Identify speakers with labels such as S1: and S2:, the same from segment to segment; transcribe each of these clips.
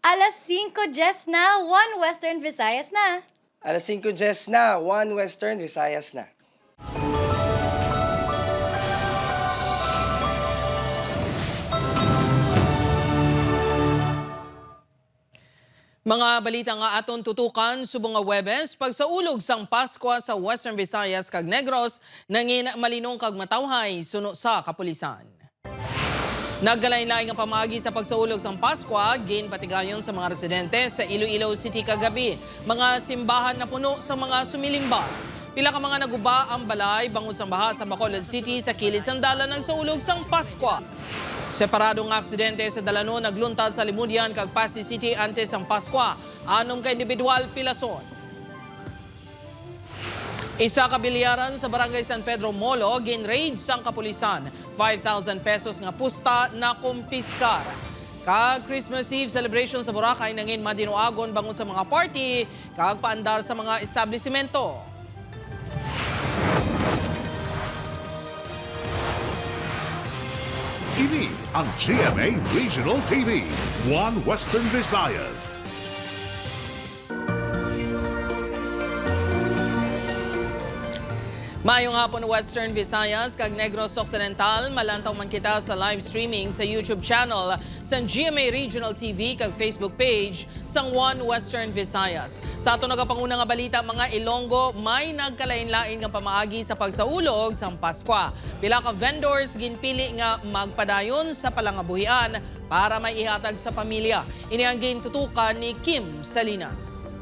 S1: Alas 5 Jess na, 1 Western Visayas na.
S2: Alas 5 Jess na, 1 Western Visayas na.
S3: Mga balita nga aton tutukan subong nga Webes pagsaulog sang Pasko sa Western Visayas kag Negros nangin malinong kag matawhay suno sa kapulisan. Naggalain-lain nga pamagi sa pagsaulog sang Pasko, gin patigayon sa mga residente sa Iloilo City kagabi. Mga simbahan na puno sa mga sumilimba. Pila ka mga naguba ang balay bangod sang baha sa Bacolod City sa kilid sang dalan nagsaulog sang Pasko. Separado nga aksidente sa Dalano nagluntad sa Limudian kag Pasig City antes ang Pasko. Anom ka individual pilason. Isa ka bilyaran sa Barangay San Pedro Molo ginraid sang kapulisan. 5,000 pesos nga pusta na kumpiskar. Kag Christmas Eve celebration sa Boracay nangin madinuagon bangon sa mga party kag paandar sa mga establishmento.
S4: Ini ang GMA Regional TV, 1 Western Visayas.
S3: Mayong hapon Western Visayas kag Negros Occidental, malantaw man kita sa live streaming sa YouTube channel sa GMA Regional TV kag Facebook page sang 1 Western Visayas. Sa ato nagapanguna nga balita mga Ilonggo, may nagkalain-lain nga pamaagi sa pagsaulog sang Pasko. Pila ka vendors ginpili nga magpadayon sa palangabuhian para may ihatag sa pamilya. Ini ang gintutukan ni Kim Salinas.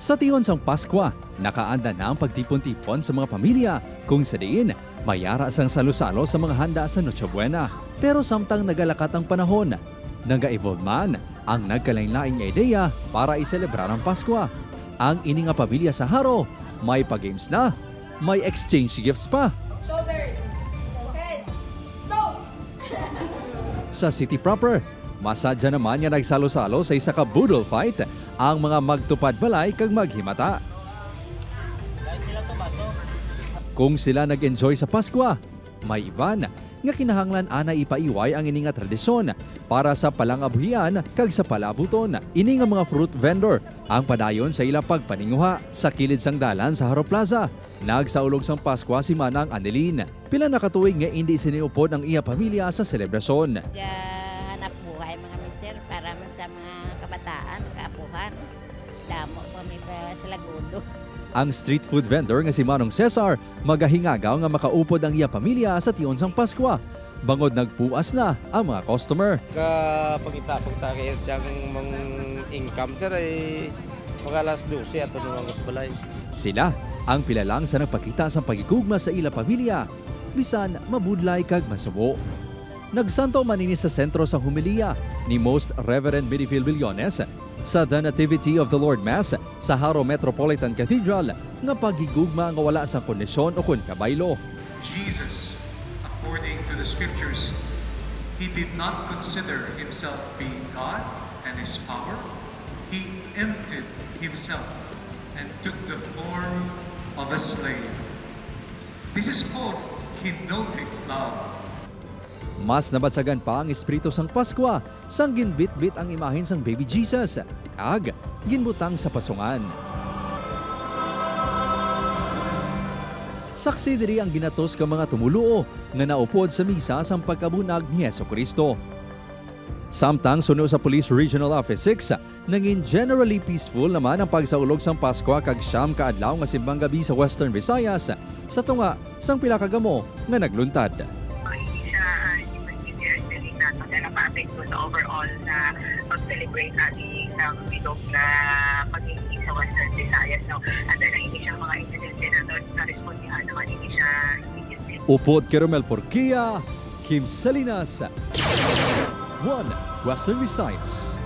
S5: Sa tiyon sang Pasko, nakaanda na ang pagtipon-tipon sa mga pamilya kung sa diin mayara sang salo-salo sa mga handa sa Noche Buena. Pero samtang nagalakat ang panahon, nag-evolve man ang nagkalain-laing nga ideya para iselebrar ang Pasko. Ang ini nga pamilya sa Haro, may pa-games na, may exchange gifts pa.
S6: Shoulders, head, toes.
S5: Sa city proper, masadya naman nga nagsalo-salo sa isa ka boodle fight ang mga magtupad balay kag maghimata. Kung sila nag-enjoy sa Pasko, may iban nga kinahanglan ana ipaiway ang ini nga tradisyon para sa palangabuhian kag sa palabuton. Ini nga mga fruit vendor ang padayon sa ila pagpaninguha sa kilid sang dalan sa Haro Plaza. Nagsaulog sang Pasko si Manang Anelin. Pila na katuig nga hindi siniupod ang iya pamilya sa selebrasyon.
S7: Hanap buhay mga mister para man sa mga kabataan, kaapuhan. Damo po may sa Lagudo.
S5: Ang street food vendor nga si Manong Cesar magahingagaw nga makaupod ang iya pamilya sa tiyon sang Pasko. Bangod nagpuas na ang mga customer.
S2: Pagita kayo diyang mga income sir ay mga alas 12 at tunungan sa balay.
S5: Sila ang pilalang sa nagpakita sa pagigugma sa ila pamilya, bisan mabudlay kag masubo. Nagsanto manini sa sentro sa humiliya ni Most Reverend Midifil Villones sa The Nativity of the Lord Mass sa Haro Metropolitan Cathedral nga pagigugma nga wala sa kondisyon o kun kabaylo.
S8: Jesus, according to the scriptures, he did not consider himself being God and his power. He emptied himself and took the form of a slave. This is called kenotic love.
S5: Mas nabatsagan pa ang espiritu sang Pasko sang ginbit-bit ang imahen sang baby Jesus kag ginbutang sa pasungan. Saksi diri ang ginatos ka mga tumuluo nga naupod sa misa sang pagkabunag ni Jesucristo. Samtang suno sa Police Regional Office 6, nangin generally peaceful naman ang pagsaulog sang Pasko kag siyam ka adlaw nga simbang gabi sa Western Visayas sa tunga sang pila ka gamo nga nagluntad.
S9: Apekto sa overall na pag-celebrate ating isang bilog na pag-ibig sa Western Visayas. So, at na hindi siya mga incidente na responsihan naman hindi siya immediately.
S5: Upod kay Romel Porquia, Kim Salinas, 1 Western Visayas.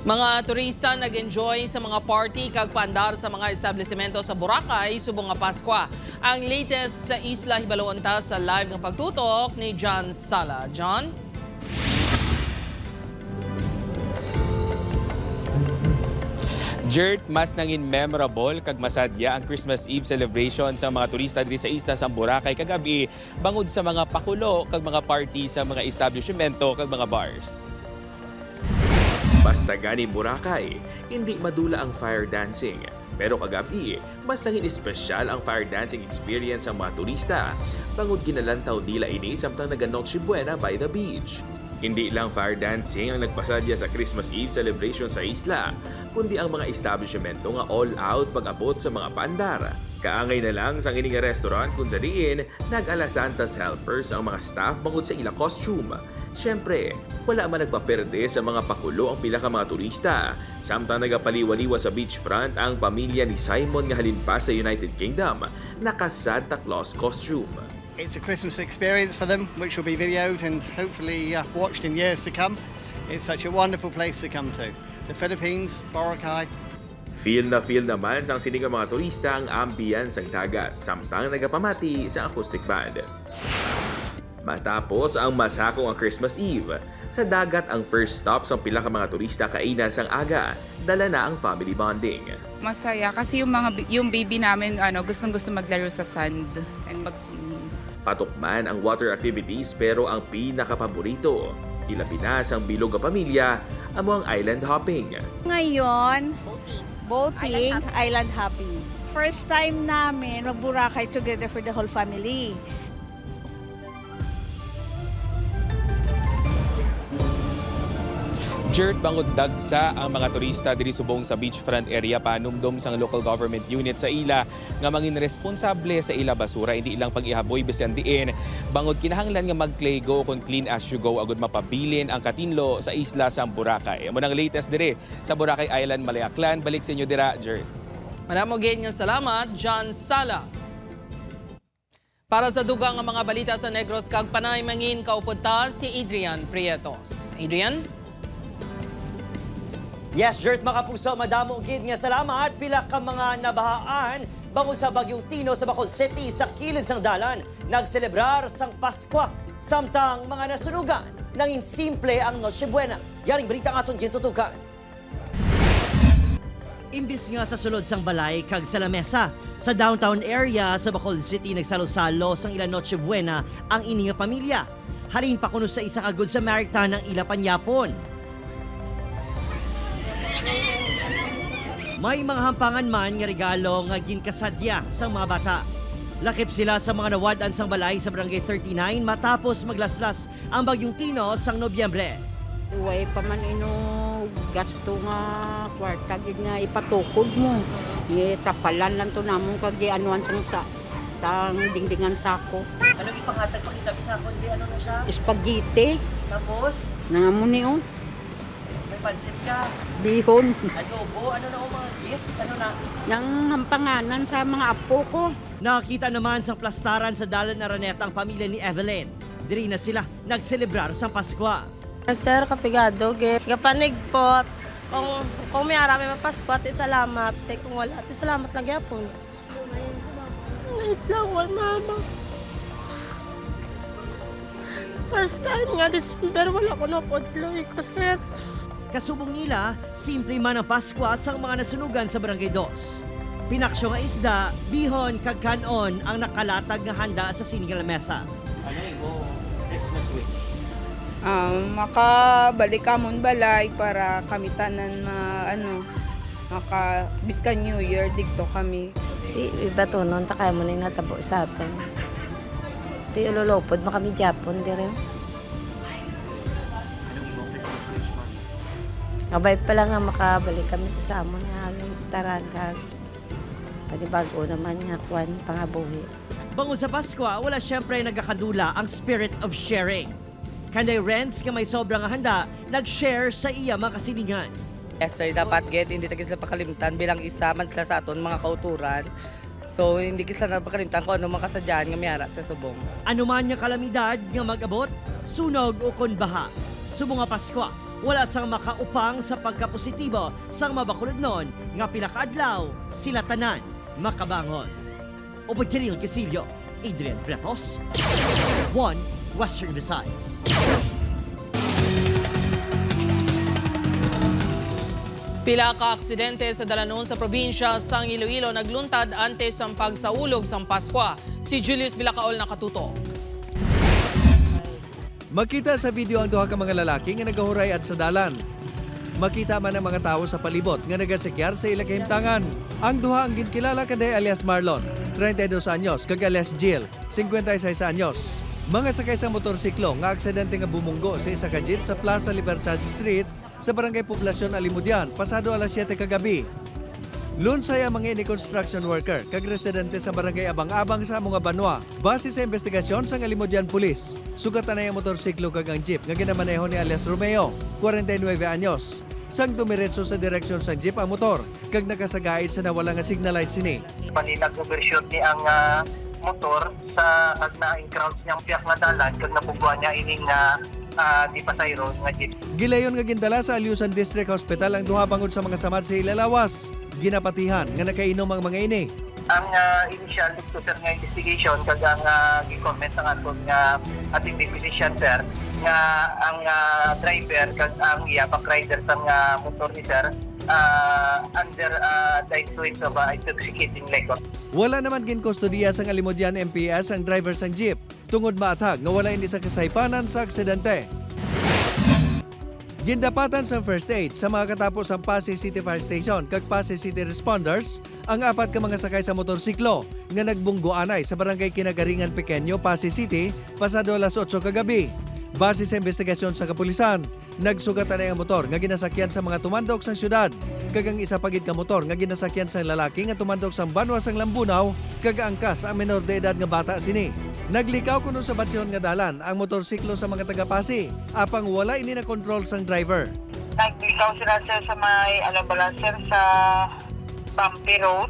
S3: Mga turista nag-enjoy sa mga party kag paandar sa mga establishmento sa Boracay subong nga Pasko. Ang latest sa Isla Hibalon ta sa live ng pagtutok ni John Sala. John?
S10: Jert, mas nangin memorable kag masadya ang Christmas Eve celebration sa mga turista diri sa isla sa Boracay kagabi bangod sa mga pakulo kag mga party sa mga establishmento kag mga bars. Basta gani Boracay, hindi madula ang fire dancing. Pero kagabi, mas nangin espesyal ang fire dancing experience sa mga turista bangod ginalantaw nila ini samtang naga-Noche Buena by the beach. Hindi lang fire dancing ang nagpasadya sa Christmas Eve celebration sa isla, kundi ang mga establishmento nga all-out pag-abot sa mga pandar. Kaangay na lang sa ining restaurant kung sadiin, nag-ala Santa's helpers ang mga staff bangod sa ila costume. Siyempre, wala man nagpaperde sa mga pakulo ang pila ka mga turista. Samtang nagapaliwaliwa sa beachfront ang pamilya ni Simon nga halin pa sa United Kingdom, naka-Santa Claus costume.
S11: It's a Christmas experience for them, which will be videoed and hopefully watched in years to come. It's such a wonderful place to come to. The Philippines, Boracay.
S10: Feel naman sang sining mga turista ang ambience ng dagat, samtang nagapamati sa acoustic band. Matapos ang masakong ang Christmas Eve, sa dagat ang first stop sa pila ka mga turista kaina sang aga, dala na ang family bonding.
S12: Masaya kasi yung baby namin gustong-gusto maglaro sa sand and mag-swimming.
S10: Patok man ang water activities pero ang pinakapaborito, ilabi na sang bilog nga pamilya, amo ang island hopping.
S13: Ngayon, boating, island hopping. First time namin mag-Boracay together for the whole family.
S10: Jert, bangod dagsa ang mga turista diri subong sa beachfront area panumdom sang local government unit sa ila nga mangin responsable sa ila basura, hindi ilang pag-ihaboy bisan diin. Bangod kinahanglan nga mag-clay go kung clean as you go agud mapabilin ang katinlo sa isla sa Boracay. Amo nang latest diri sa Boracay Island, Malayaklan. Balik sa inyo dira, Jert.
S3: Maramo gid nga salamat, John Sala. Para sa dugang nga mga balita sa Negros kag Panay mangin kaupod ta si Adrian Prietos. Adrian?
S14: Yes, Jert, mga puso, madamo gid nga salamat. Pila ka mga nabahaan bango sa Bagyong Tino sa Bacolod City sa kilid sang dalan. Nagselebrar sang Paskwa. Samtang mga nasunugan, nanging simple ang Noche Buena. Yaring balita nga aton gintutukan. Imbis nga sa sulod sang balay kag sa lamesa, sa downtown area sa Bacolod City nagsalo-salo sang ila Noche Buena ang ini nga pamilya. Halin pa kuno sa isa ka Good Samaritan ng ila panyapon. May mga hampangan man nga regalo nga ginkasadya sa mga bata. Lakip sila sa mga nawadan sang balay sa Barangay 39 matapos maglaslas ang Bagyong Tino sang Nobyembre.
S7: Uway pa man gasto nga kwarta gid nga ipatukod mo. Tapalan lang to namon kag anuan sa tang dingdingan sako.
S14: Anong ipangatag pakita sa akon di ano na siya?
S7: Spaghetti.
S14: Tapos
S7: Nangamon ni
S14: may pansit ka.
S7: bihon.
S14: Adobo, ano na mga gift? Ano na?
S7: Yang hampanganan sa mga apo ko.
S14: Nakita naman sang plastaran sa dalan na Raneta ang pamilya ni Evelyn. Diri na sila nagselebrar sa Paskwa.
S15: Sir, kapigado, gapanigpot. Kung may arami mapaskwa, ti salamat. Kung wala, ti salamat lang yapon. Wait lang, mama. First time nga, December, wala ko na podloy ko, sir.
S14: Kasubong nila, simple man ang Paskwa sa mga nasunugan sa Barangay 2. Pinaksyo nga isda, bihon, kag kanon ang nakalatag nga handa sa sinigang lamesa. Ano mo Christmas week?
S12: Makabalik kamon balay para kami tanan biskan New Year dito kami.
S15: Iba to noon, takay mo na yung natabo sa atin. Ti ululopod mo kami Japon, dire. Kabay pa lang nga makabalik kami to sa amon nga ang istaran kag panibago naman nga kwan pangabuhi.
S14: Bango sa Paskwa, wala syempre nagakadula ang spirit of sharing. Kanday Renz nga may sobrang handa, nag-share sa iya mga kasilingan.
S16: Yes sir, dapat hindi tagis sila pakalimtan bilang isa man sila sa aton mga kauturan. So hindi sila napakalimtan kung ano mga kasadyaan nga mayara sa subong.
S14: Ano man nga kalamidad nga mag-abot, sunog o kon baha. Subong nga Paskwa, wala sang makaupang sa pagkapositibo sang mabakulod nun nga pila ka adlaw sila tanan makabangon. Upod Kiril Casillo, Adrian Prepos, One Western Visayas.
S3: Pila ka aksidente sa dalanon sa probinsya sang Iloilo nagluntad antes ang pagsaulog sang Paskwa. Si Julius Bilacaol nakatuto.
S17: Makita sa video ang duha ka mga lalaki nga nagahuray at sa dalan. Makita man ang mga tao sa palibot nga nagasakyar sa ilang kahimtangan. Ang duha ang ginkilala kanday alias Marlon, 32 anyos, kag alias Jill, 56 anyos. Mga sakay sa motorsiklo nga aksidente nga bumunggo sa isa ka jeep sa Plaza Libertad Street sa Barangay Poblasyon Alimudian pasado alas 7 kagabi. Lunsay ang mga ini construction worker kag residente sa Barangay Abang-Abang sa mga Banwa. Base sa investigasyon sa Alimudian Police, sugatan na ang motorsiklo kag ang jeep nga ginamaneho ni alias Romeo, 49 anyos. Sang tumiretso sa direksyon sa jeep ang motor kag nakasagait sa nawala nga signal light sini.
S18: Paninag overshoot ni ang motor sa kag naing crowd niyang piyak na dalan kag napugwa niya ining di pasayro nga jeep.
S17: Gilayon nga gindala sa Aliusan District Hospital ang duha bangod sa mga samad sa ilalawas. Ginapatihan nga nakainom ang mga ini.
S18: Ang initial sir nga investigation kag ang gi-comment ang aton nga ating deposition sir nga ang driver kag ang back rider sa motor ni sir under the influence of intoxicating liquor.
S17: Wala naman ginkustodiya sang Alimudian MPS ang driver sang jeep tungod maatag nga wala ini sa kasaypanan sa aksidente. Gindapatan sa first aid sa mga katapos ang Pasay City Fire Station kag Pasay City Responders ang apat ka mga sakay sa motorsiklo nga nagbunggoanay sa Barangay Kinagaringan Pequeño, Pasay City pasado alas 8 kagabi. Base sa investigasyon sa kapulisan, nagsugatan na ang motor nga ginasakyan sa mga tumandok sa syudad kag ang isa pagid ka motor nga ginasakyan sa lalaki nga tumandok sa Banwa sang Lambunaw kag angkas ang menor de edad nga bata sini. Naglikaw kuno sa batsyon nga dalan ang motorsiklo sa mga taga-Pasay apang wala ini na control sang driver.
S9: Naglikaw sila sir sa may alabala sir sa Bumpy Road.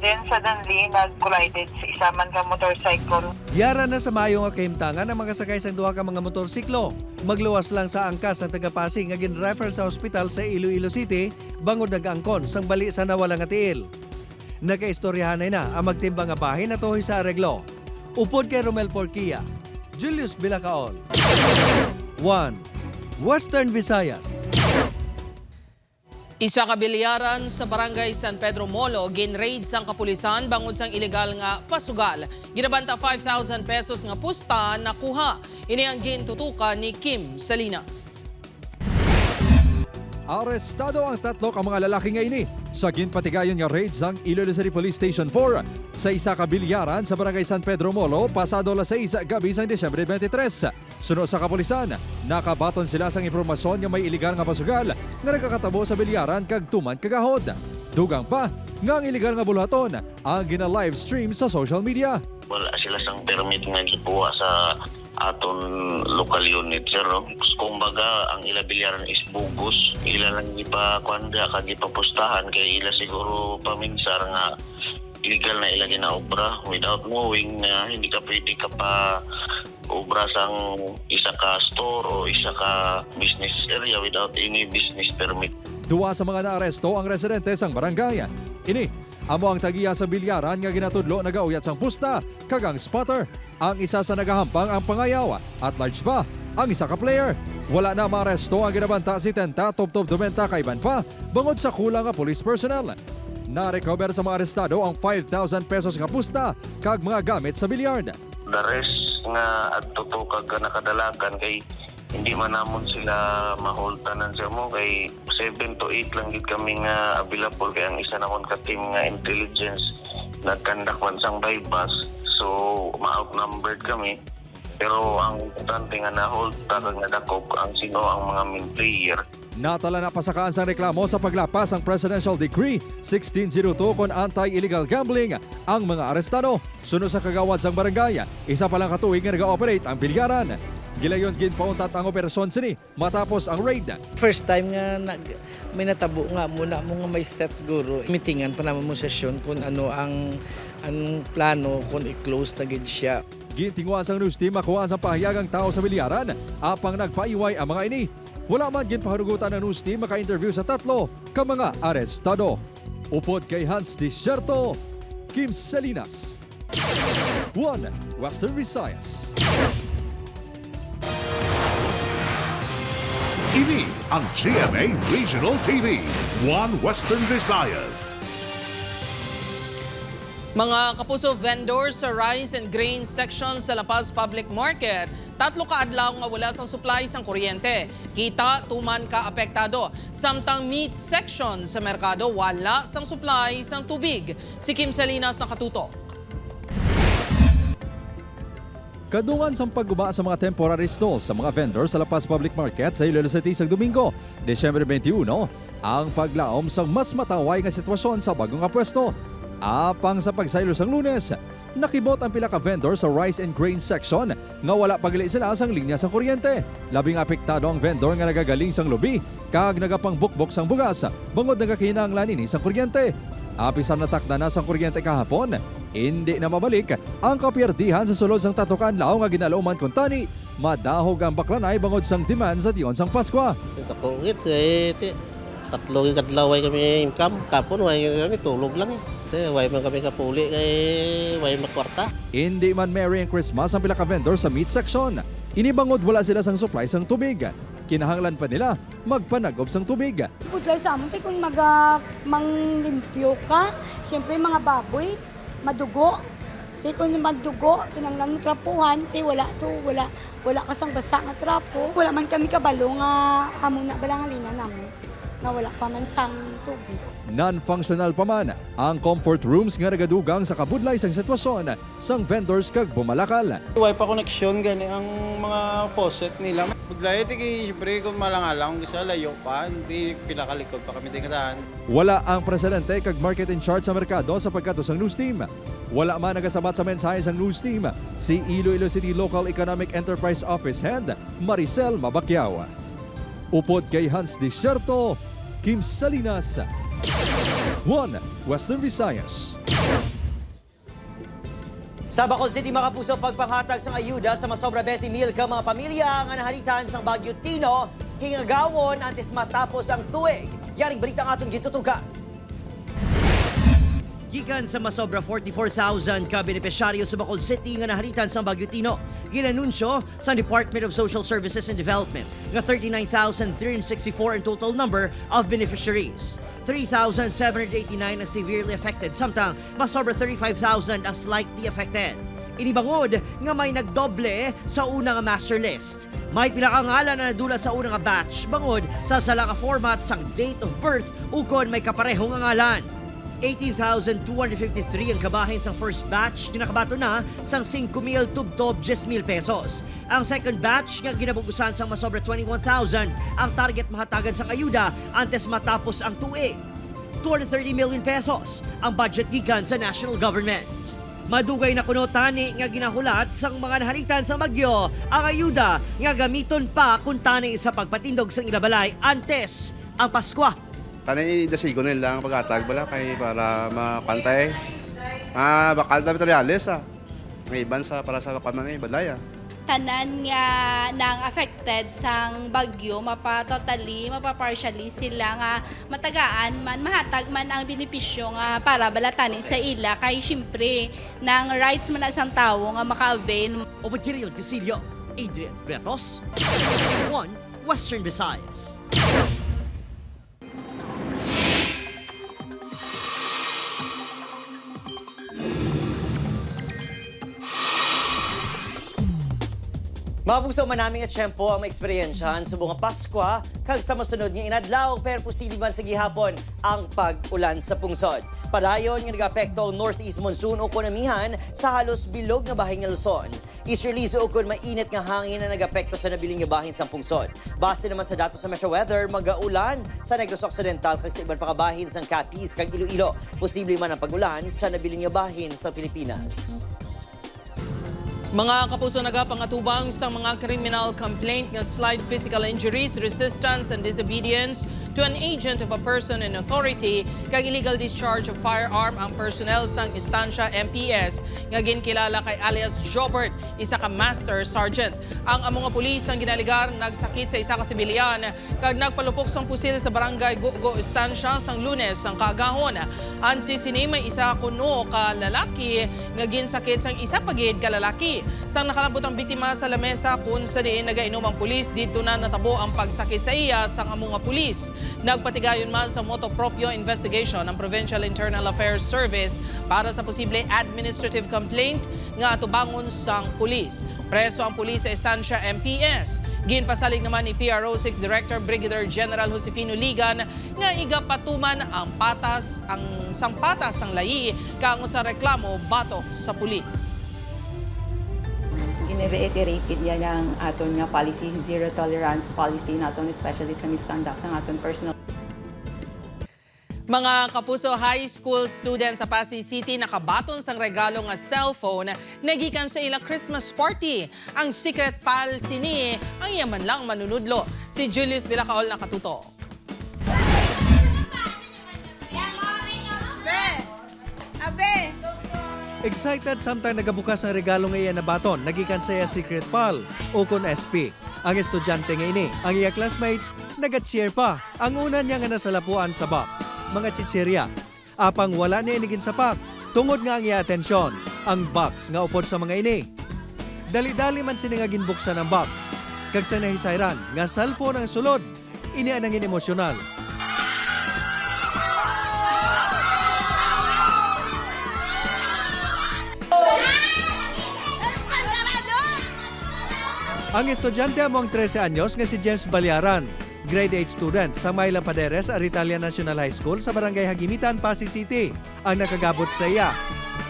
S9: Then suddenly nag-collided sa isa man ka motorcycle.
S17: Yara na sa mayo nga kahimtangan ang mga sakay sa duha ka mga motorsiklo. Magluwas lang sa angkas ang taga-Pasay nga gin-refer sa ospital sa Iloilo City bangod nag-angkon sang bali sa nawala nga tiil. Nakaistoryahanay na ang magtimbang nga bahin na tuhoy sa areglo. Upod kay Romel Porquilla, Julius Bilacaol. 1. Western Visayas.
S3: Isa ka bilyaran sa Barangay San Pedro Molo gin-raid sang kapulisan bangod sang ilegal nga pasugal. Ginabanta 5,000 pesos nga pusta nakuha. Ini ang gintutukan ni Kim Salinas.
S5: Arestado ang tatlo ka mga lalaki nga ini sa ginpatigayon nga raid sang Iloilo City Police Station 4 sa isa ka bilyaran sa Barangay San Pedro Molo pasado alas 6 gabi sang Disyembre 23. Suno sa kapulisan, nakabaton sila sang impormasyon nga may iligal nga pasugal nga nagkakatabo sa bilyaran kag tuman kagahod. Dugang pa nga ang iligal nga bulaton ang gina-live stream sa social media.
S19: Wala sila sang permit nga gipuha sa aton local unit sir no. Kumbaga ang ila bilyaran is bogus, ila lang ipakuanda kag ipapustahan kay ila siguro paminsar nga illegal na ila ginaobra without knowing na hindi ka pwede ka pa obra sang isa ka store o isa ka business area without any business permit.
S5: Duwa sa mga naaresto ang residente sang barangay. Ini amo ang tagiya sa bilyaran nga ginatudlo nagauyat sang pusta kag ang spotter. Ang isa sa nagahampang ang pangayaw at large pa ang isa ka player. Wala na maaresto ang ginabanta si Tenta Toptop Dumenta kay Iban pa bangod sa kulang nga police personnel. Na-recover sa mga arestado ang 5,000 pesos nga pusta kag mga gamit sa bilyard.
S19: The rest nga adto kag nakadalagan kay hindi man namon sila mahultanan sa mo kay 7 to 8 lang gid kami nga available kay ang isa namon ka team nga intelligence nagkandak man sang bypass so ma-outnumbered kami pero ang importante nga na-hold kag nadakop ang sino ang mga main player.
S5: Natala na pasakaan sa reklamo sa paglapas ang Presidential Decree 1602 kon anti-illegal gambling ang mga arestado. Suno sa kagawad sang barangay, isa pa lang katuig nga nag-ooperate ang bilyaran. Gilayon ginpauntat ang operasyon sini matapos ang raid.
S20: First time nga may natabo nga muna mo nga may set guro. Mitingan pa naman mo sesyon kung ano ang plano kung i-close na gid siya.
S5: Gintinguan sang news team makuha sa pahayagang tao sa bilyaran apang nagpaiway ang mga ini. Wala man ginpaharugutan ng news team maka-interview sa tatlo ka mga arestado. Upod kay Hans Desierto, Kim Salinas. 1. Western Visayas.
S4: Ini ang GMA Regional TV, One Western Visayas.
S3: Mga kapuso, vendors sa rice and grain section sa La Paz Public Market, 3 kaadlaw nga wala sang supply sang kuryente. Kita tuman ka apektado. Samtang meat section sa merkado wala sang supply sang tubig. Si Kim Salinas nakatutok.
S5: Kadungan sa pagguba sa mga temporary stalls sa mga vendors sa La Paz Public Market sa Iloilo City sa Domingo, Desyembre 21, ang paglaom sa mas mataway nga sitwasyon sa bagong nga pwesto. Apang sa pagsaylo sang Lunes, nakibot ang pila ka vendor sa rice and grain section nga wala pagili sila sang linya sang kuryente. Labing apektado ang vendor nga nagagaling sang lubi kag nagapangbukbok sang bugas bangod nagakinahanglan ini sang kuryente. Apisan natakda na sang kuryente kahapon, hindi na mabalik ang kapierdihan sa sulod sang tatukan lao nga ginalauman kun tani. Madahog ang baklanay bangod sang demand sa diyon sang Paskwa.
S21: Kapungit tatlong kadlaway kami income kapon way kami tulog lang way man kami kapuli kay way makwarta.
S5: Hindi man Merry and Christmas ang pila ka vendor sa meat section. Inibangod wala sila sang supply sang tubig. Kinahanglan pa nila magpanagob sang tubig.
S22: Pudlay sa amon kung manglimpyo ka, siyempre mga baboy, madugo. Kung magdugo, kinanglan trapuhan, wala kasang basa nga trapo. Wala man kami kabalo nga amon na balang alina namo. Na wala pa man sang tubig.
S5: Non-functional pa man ang comfort rooms nga nagadugang sa kabudlay sang sitwasyon sang vendors kag bumalakal.
S23: Way pa connection gani ang mga faucet nila. Budlay tigi siyempre kung malangalang isa layo pa, hindi pinakalikod pa kami tingnan.
S5: Wala ang presidente kag market in charge sa merkado sa pagkato sang news team. Wala man nagasabat sa mensahe sang news team si Iloilo City Local Economic Enterprise Office Head Maricel Mabakyaw. Upod kay Hans Desierto, Kim Salinas, One Western Visayas.
S24: Sa Bacol City, mga kapuso, pagpanghatag sa ayuda sa masobra 20,000 ka mga pamilya nga nahalitan sa Bagyo Tino, hingagawon antes matapos ang tuig. Yaring balita ang atong gitutugan.
S14: Gikan sa masobra 44,000 ka benepisyaryo sa Bacol City nga nahalitan sa Bagyo Tino. Ginanunsyo sa Department of Social Services and Development nga 39,364 ang total number of beneficiaries. 3,789 ang severely affected, samtang masobra 35,000 ang slightly affected. Inibangod nga may nagdoble sa una nga master list. May pila ka ngalan na nadula sa una nga batch, bangod sa sala ka format sang date of birth ukon may kapareho nga ngalan. 18,253 ang kabahin sang first batch ginakabato na sang 5,000 tubtob 10,000 pesos. Ang second batch nga ginabugusan sang masobra 21,000 ang target mahatagan sang ayuda antes matapos ang tuig. 230 million pesos ang budget gikan sa national government. Madugay na kuno tani nga ginahulat sang mga nahalitan sa bagyo ang ayuda nga gamiton pa kun tani sa pagpatindog sang ilabalay antes ang Paskwa.
S25: Tanay dasigo na lang pagkatag bala kay para mapantay. Bakal na materials May iban sa para sa kaman balaya.
S1: Tanan nga nang affected sang bagyo, mapa-partially sila nga matagaan man, mahatag man ang benepisyo nga para balatani sa ila kay syempre nang rights man sang tawo nga maka-avail.
S14: Obod Kirill Casilio, Adrian Bretos, One Western Visayas.
S24: Mapuso man namin at tiyempo ang maeksperiensyahan sa bunga Paskwa kag sa masunod nga inadlaw pero posible man sa gihapon ang pag-ulan sa pungsod. Padayon nga nag-apekto ang northeast monsoon o kunamihan sa halos bilog nga bahin nga Luzon. Easterlies o kun mainit nga hangin na nag-apekto sa nabiling nga bahin sa pungsod. Base naman sa datos sa Metro Weather, mag-aulan sa Negros Occidental kag sa ibang pakabahin sa Capiz kag Iloilo. Posible man ang pag-ulan sa nabiling nga bahin sa Pilipinas.
S3: Mga kapuso, nagapangatubang sa mga criminal complaint nga slight physical injuries, resistance and disobedience to an agent of a person in authority kag illegal discharge of firearm ang personnel sang Estancia MPS nga ginkilala kay alias Jobert, isa ka master sergeant. Ang among nga pulis ang ginaligar nagsakit sa isa ka sibilyan kag nagpalupok sang pusil sa barangay Gugo Estancia sang Lunes sang kaagahon. Anti sini may isa kuno ka lalaki nga ginsakit sang isa pagid ka lalaki. Sang nakalabot ang biktima sa lamesa kun sa diin nagainom ang pulis dito na natabo ang pagsakit sa iya sang among nga pulis. Nagpatigayon man sa motu proprio investigation ang Provincial Internal Affairs Service para sa posible administrative complaint nga atubangon sang pulis. Preso ang pulis sa Estancia MPS. Ginpasalig naman ni PRO 6 Director Brigadier General Josefino Ligan nga igapatuman ang patas ang layi kango sa reklamo batok sa pulis.
S2: Gine-reiterated niya ng aton nga policy, zero tolerance policy naton, especially sa misconduct sa aton personal.
S3: Mga kapuso, high school students sa Pasay City nakabaton sang regalo nga cellphone nagikan sa ilang Christmas party. Ang secret pal sini ang yaman lang manunudlo. Si Julius Bilacaol nakatuto.
S17: Excited samtang nagabukas ang regalo nga iya na baton, nagikan sa iya secret pal o kon SP. Ang estudyante nga ini, ang iya classmates, naga-cheer pa. Ang una niya nga nasalapuan sa box, mga chichirya. Apang wala niya inigin sa pack, tungod nga ang iya atensyon, ang box nga upod sa mga ini. Dali-dali man sini nga ginbuksan ang box. Kag sa nahisayran, nga cellphone ang sulod, ini anangin emosyonal. Ang estudyante among 13 anyos nga si James Balyaran, grade 8 student sa Mayla Paderes, Aritalia National High School sa Barangay Hagimitan, Pasay City, ang nakagabot sa iya.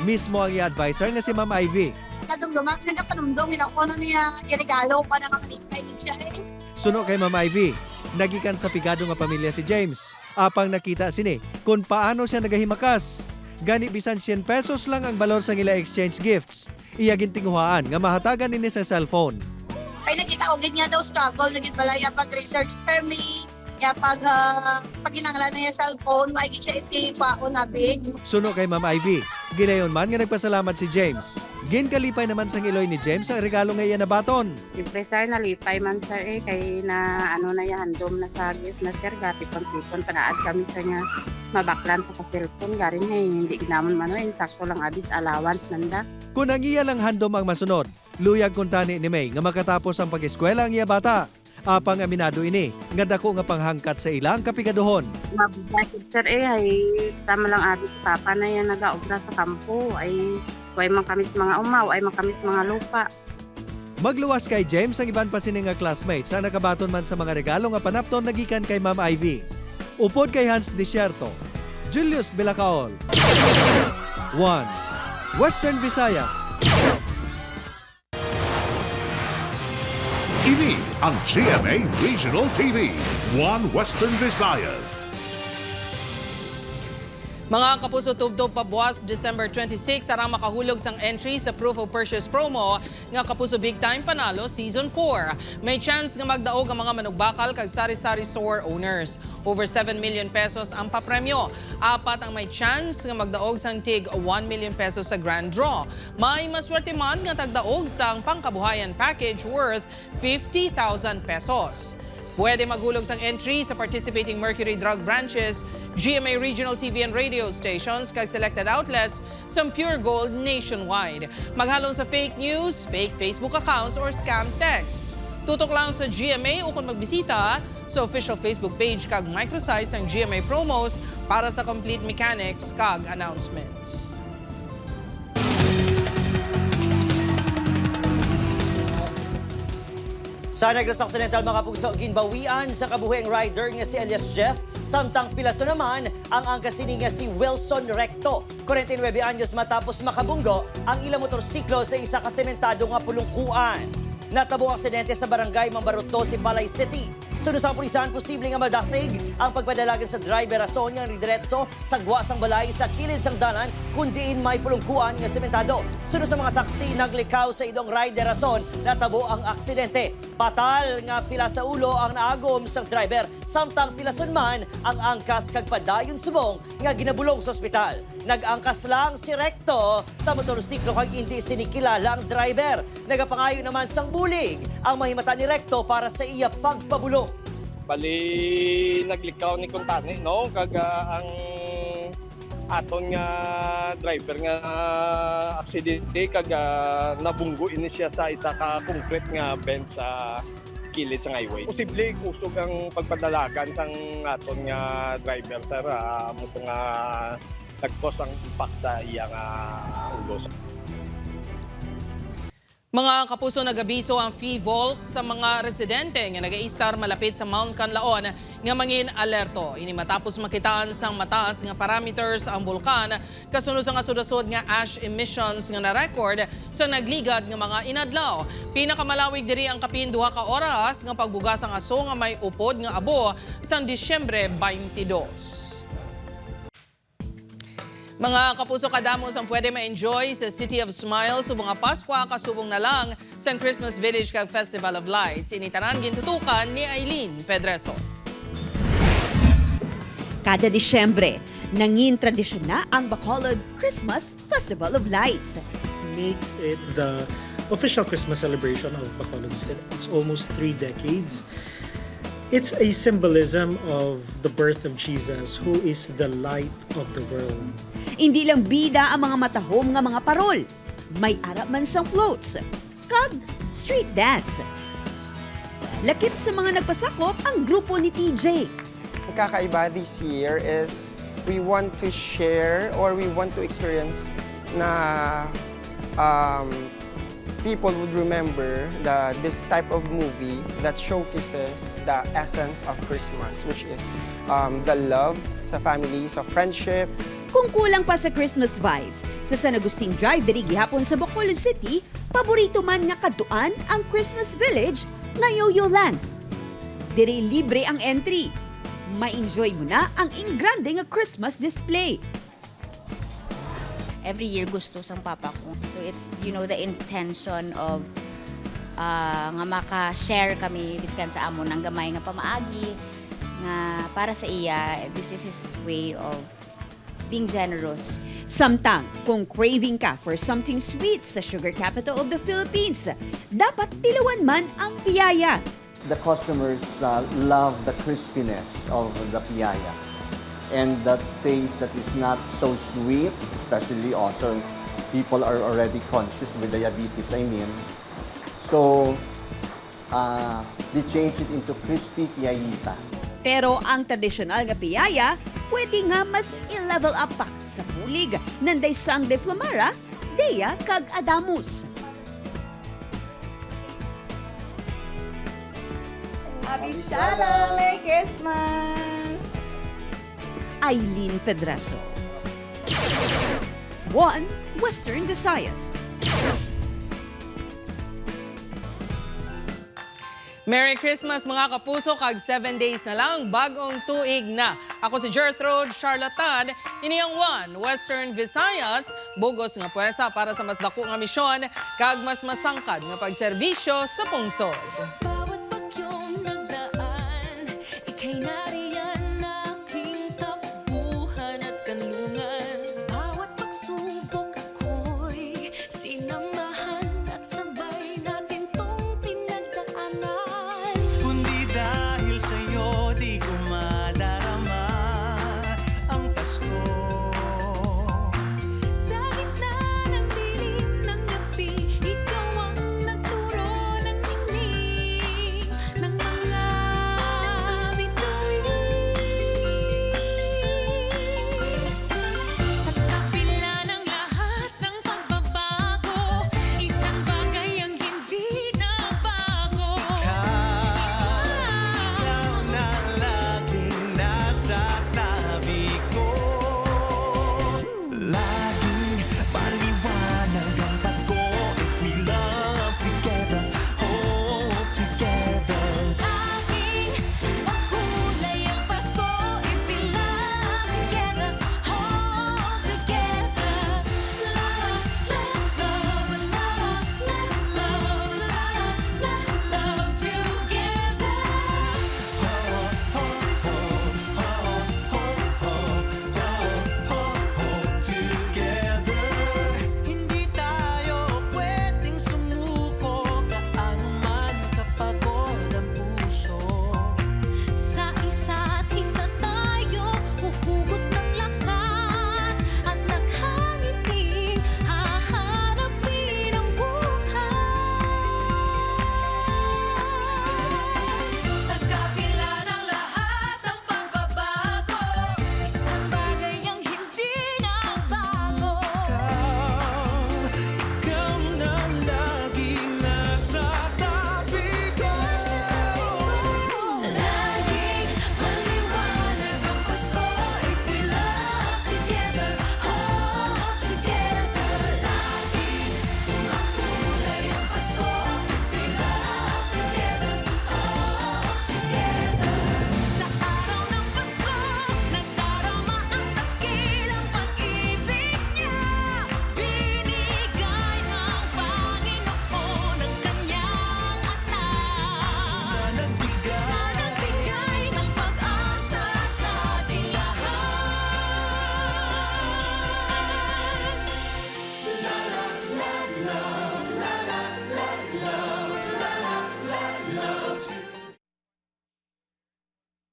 S17: Mismo ang iya advisor nga si Ma'am Ivy.
S6: Nagapanumdum, ako na niya irigalo para makanintay siya eh.
S17: Suno kay Ma'am Ivy, nagikan sa pigado nga pamilya si James. Apang nakita sini kung paano siya nagahimakas. Gani bisan 100 pesos lang ang balor sa ngila exchange gifts. Iya gintinguhaan nga mahatagan nini sa cellphone.
S6: Ay nakita ko ganyan daw struggle, naging balaya pag-research firmly, kaya pag ginanglan na yung cellphone, maigit siya iti-pao nabi.
S17: Suno kay Ma'am Ivy, ginayon man nga nagpasalamat si James. Ginkalipay naman sa iloy ni James ang regalo nga iya na baton.
S7: Siyempre sir, nalipay man sir kay na ano na yan, handom na sa gift na sir, gatipon-tipon, panaad kami sa niya mabaklan sa cellphone, garin hindi ginamon man sakto lang abis allowance nanda.
S17: Kung ang iya lang handom ang masunod, luyag kuntani ni May nga makatapos ang pag-eskwela ang iya bata. Apang aminado ini, nga dako nga panghangkat sa ilang kapigaduhon.
S7: Mabukid sir ay tama lang abis papa na yan nag-aobra sa kampo, ay way man kami mga umaw, ay man kami mga lupa.
S17: Magluwas kay James ang iban pa sini nga classmates sa nakabaton man sa mga regalo nga panapton nagikan kay Ma'am Ivy. Upod kay Hans Desierto, Julius Bilacaol. 1. Western Visayas.
S4: Ini ang GMA Regional TV, 1 Western Visayas.
S3: Mga kapuso, tubdob pa buwas December 26 arang makahulog sang entry sa Proof of Purchase promo nga Kapuso Big Time Panalo Season 4. May chance nga magdaog ang mga manugbakal kag sari-sari store owners. Over 7 million pesos ang papremyo. 4 ang may chance nga magdaog sang tig 1 million pesos sa grand draw. May maswerte man nga tagdaog sang pangkabuhayan package worth 50,000 pesos. Pwede maghulog sang entry sa participating Mercury Drug branches, GMA Regional TV and radio stations kay selected outlets sa Pure Gold nationwide. Maghalong sa fake news, fake Facebook accounts or scam texts. Tutok lang sa GMA o kung magbisita sa official Facebook page kag microsites ang GMA promos para sa complete mechanics kag announcements.
S24: Sa Negros Occidental mga puso, ginbawian sa kabuhing rider nga si Elias Jeff, samtang pilaso naman ang angkasini nga si Wilson Recto. 49 anyos matapos makabunggo ang ilang motorsiklo sa isa ka sementado nga pulungkuan. Natabo ang aksidente sa barangay Mambaruto, Balay City. Sunod sa kapulisan, posibleng nga madasig ang pagpadalagan sa driver rason nga ridiretso sa guwasang balay sa kilid sang dalan kundiin may pulungkuan nga sementado. Sunod sa mga saksi, naglikaw sa idong rider rason natabo ang aksidente. Patal nga pila sa ulo ang naagom sa driver, samtang pilason man ang angkas kag padayon subong nga ginabulong sa ospital. Nag-angkas lang si Recto sa motorsiklo kag hindi sinikilala ang driver. Nagapangayo naman sang bulig ang mahimata ni Recto para sa iya pagpabulong.
S8: Bali naglikaw ni Kuntani no kag ang aton nga driver nga aksidente kag nabunggo ini siya sa isa ka concrete nga bench sa kilid sa highway. Posible kusog ang pagpadalagan sang aton nga driver sir mo nga nagkos ang impact sa iyang ulo.
S3: Mga kapuso, nagabiso ang fee vault sa mga residente nga nag-i-star malapit sa Mount Canlaon nga mangin alerto. Ini matapos makitaan sang mataas nga parameters ang bulkan kasunod sa sudasod nga ash emissions nga na-record sa nagligad nga mga inadlaw. Pinakamalawig diri ang kapin 2 ka oras nga pagbugas ang aso nga may upod nga abo sang Disyembre 22. Mga kapuso, kadamos ang pwede ma-enjoy sa City of Smiles subong nga Pasko kasubong na lang sa Christmas Village kag Festival of Lights. Initanan gintutukan ni Aileen Pedreso.
S10: Kada Disyembre, nangin tradisyon na ang Bacolod Christmas Festival of Lights.
S11: Makes it the official Christmas celebration of Bacolod City. It's almost 3 decades. It's a symbolism of the birth of Jesus, who is the light of the world.
S10: Hindi lang bida ang mga matahom nga mga parol. May arap man sang floats. Kag street dance. Lakip sa mga nagpasakop ang grupo ni TJ.
S12: Ang kakaiba this year is we want to share or we want to experience na people would remember this type of movie that showcases the essence of Christmas, which is the love sa family, sa friendship.
S10: Kung kulang pa sa Christmas vibes, sa San Agustin Drive diri gihapon sa Bacolod City, paborito man nga kadtuan ang Christmas Village, Layoyo Land. Diri libre ang entry. Ma-enjoy mo na ang ingrande nga Christmas display.
S13: Every year gusto sang papa ko. So it's, the intention of nga maka-share kami biskan sa amon ng gamay nga pamaagi nga para sa iya, this is his way of being generous.
S10: Samtang, kung craving ka for something sweet sa sugar capital of the Philippines, dapat tilawan man ang piyaya.
S26: The customers love the crispiness of the piyaya. And that taste that is not so sweet, especially also people are already conscious with diabetes, So, they changed it into crispy piyayita.
S10: Pero ang tradisyonal nga piyaya, pwede nga mas i-level up pa sa pulig nanday sang de Flamara, Dea kag Adamus.
S27: Abisala! Merry Christmas!
S10: Aileen Pedreso. One Western Visayas.
S3: Merry Christmas mga kapuso, kag 7 days na lang, bagong tuig na. Ako si Gertrude Charlatan, ini ang One Western Visayas, bugos nga puwersa para sa mas dako nga misyon, kag mas masangkad nga pagserbisyo sa pungsod.